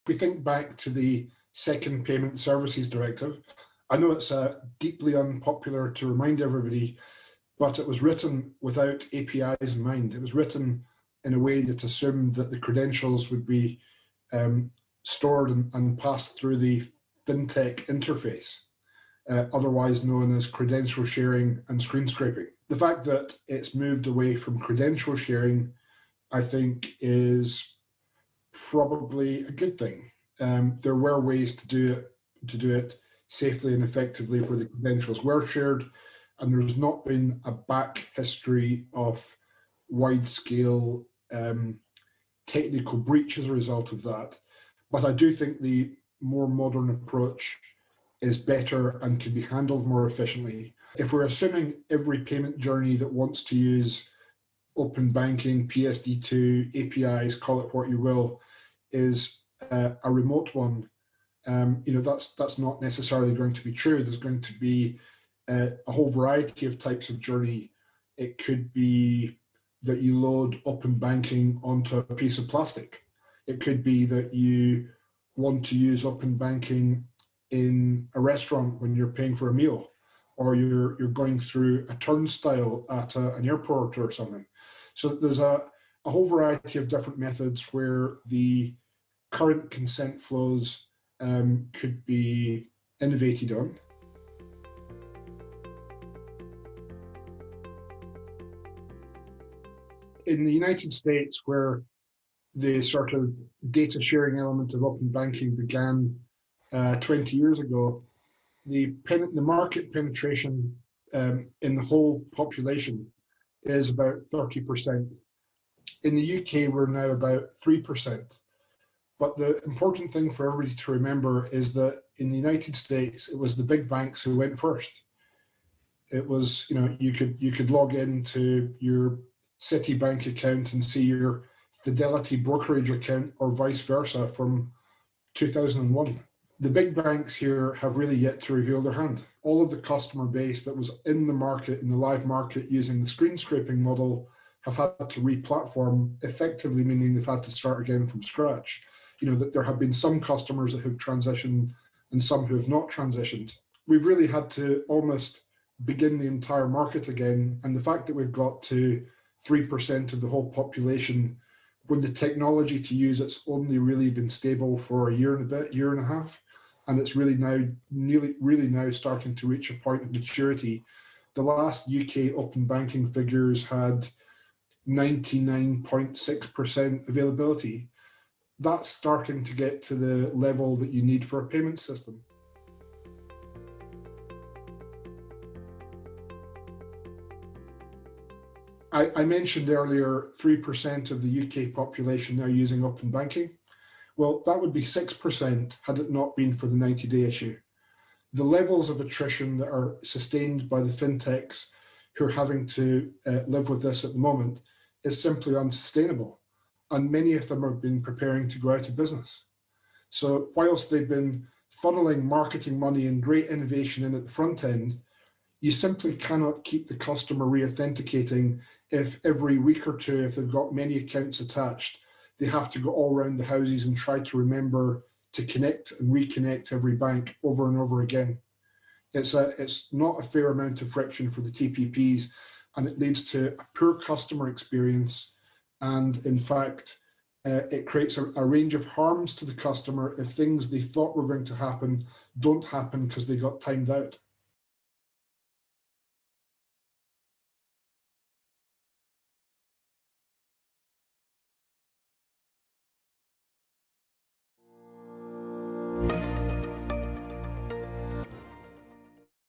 If we think back to the Second Payment Services Directive, I know it's deeply unpopular to remind everybody, but it was written without APIs in mind. It was written in a way that assumed that the credentials would be stored and passed through the fintech interface, otherwise known as credential sharing and screen scraping. The fact that it's moved away from credential sharing, I think, is probably a good thing. There were ways to do it safely and effectively where the credentials were shared, and there's not been a back history of wide-scale technical breach as a result of that. But I do think the more modern approach is better and can be handled more efficiently. If we're assuming every payment journey that wants to use open banking, PSD2, APIs, call it what you will, is a remote one, that's not necessarily going to be true. There's going to be a whole variety of types of journey. It could be that you load open banking onto a piece of plastic. It could be that you want to use open banking in a restaurant when you're paying for a meal, or you're going through a turnstile at an airport or something. So there's a whole variety of different methods where the current consent flows could be innovated on. In the United States, where the sort of data sharing element of open banking began 20 years ago, the market penetration in the whole population is about 30%. In the UK, we're now about 3%. But the important thing for everybody to remember is that in the United States, it was the big banks who went first. It was, you could log into your Citibank account and see your Fidelity brokerage account or vice versa from 2001. The big banks here have really yet to reveal their hand. All of the customer base that was in the market, in the live market, using the screen scraping model have had to re-platform, effectively meaning they've had to start again from scratch. That there have been some customers that have transitioned and some who have not transitioned. We've really had to almost begin the entire market again. And the fact that we've got to 3% of the whole population, when the technology to use it's only really been stable for a year and a bit, year and a half, and it's really now starting to reach a point of maturity. The last UK open banking figures had 99.6% availability. That's starting to get to the level that you need for a payment system. I mentioned earlier 3% of the UK population now using open banking. Well, that would be 6% had it not been for the 90-day issue. The levels of attrition that are sustained by the fintechs who are having to live with this at the moment is simply unsustainable. And many of them have been preparing to go out of business. So whilst they've been funneling marketing money and great innovation in at the front end, you simply cannot keep the customer re-authenticating if every week or two, if they've got many accounts attached, they have to go all around the houses and try to remember to connect and reconnect every bank over and over again. It's not a fair amount of friction for the TPPs, and it leads to a poor customer experience. And in fact, it creates a range of harms to the customer if things they thought were going to happen don't happen because they got timed out.